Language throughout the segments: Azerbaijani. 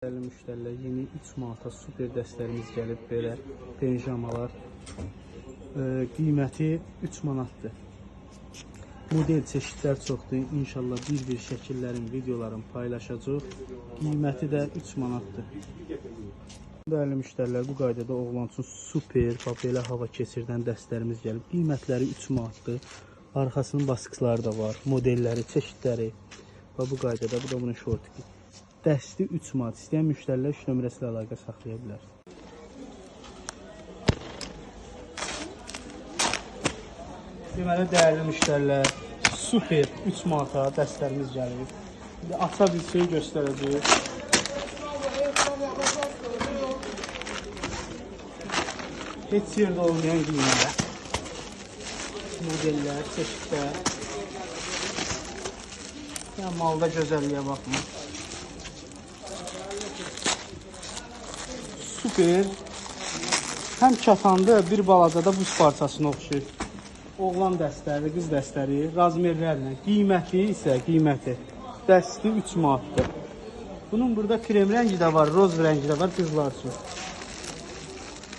Dəyərli müştərilər, yeni 3 manata super dəstlərimiz gəlib, belə pijamalar. Qiyməti 3 manatdır. Model çeşidlər çoxdur. İnşallah bir-bir şəkillərin, videoların paylaşacaq. Qiyməti də 3 manatdır. Dəyərli müştərilər, bu qaydada oğlan üçün super, belə hava keçirdən dəstlərimiz gəlib. Qiymətləri 3 manatdır. Arxasının baskıları da var, modelləri, çeşidləri. Və bu qaydada, bu da bunun şortu. Dəsti 3 manat. İstəyən müştərilər 3 nömrəsi ilə əlaqə saxlaya bilər. Deməli, dəyərli müştərilər, super 3 manata dəstlərimiz gəlir. Aça bilsəyi göstərəcək. Heç yerdə olmayan qiymətlər. Modellər, çeşidlər. Malda gözəlliyə baxın. Super. Həm çatandı, bir balaca da buz parçasına oxşuyur. Oğlan dəstləri, qız dəstləri, razmerlərlə. Qiyməti isə dəsti 3 manatdır. Bunun burada krem rəngi də var, roz rəngi də var qızlar üçün.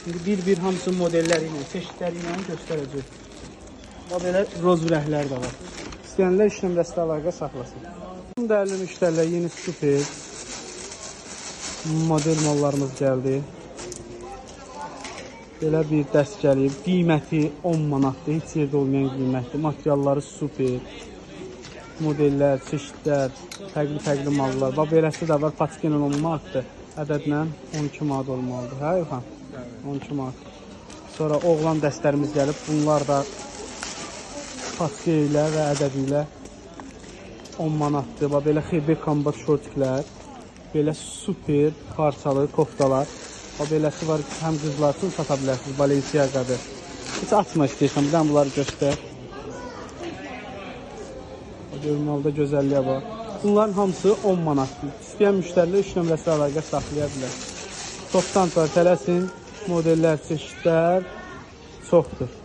Şimdi bir-bir hamısı modelləri ilə, çeşidləri ilə göstərəcək. Belə roz rəhlər də var. İstəyənlər 3 nömrəsi ilə əlaqə saxlasın. Dəyərli müştərilər, yeni super model mallarımız gəldi. Belə bir dəst gəlib. Qiyməti 10 manatdır. Heç yerdə olmayan qiymətdir. Materialları super. Modellər, çeşidlər, fərqli mallar. Beləsi də var. Paçken 10 manatdır. Ədədlə 12 manat olmalıdır. Hə, yoxan? 12 manat. Sonra oğlan dəstlərimiz gəlib. Bunlar da paçken ilə və ədədi ilə 10 manatdır. Belə xeyber kombat şortiklər. Belə super parçalı koftalar. Beləsi var, həm qızlar üçün sata bilərsiniz. Balenciaga'dır. Heç açma istəyirsən, bir bunları göstər. Görünməlidə gözəlliyə var. Bunların hamısı 10 manatdır. İstəyən müştərilər 3 nömrəsi əlaqə saxlaya bilər. Çoxdan tələsin, modellər, çeşidlər çoxdur.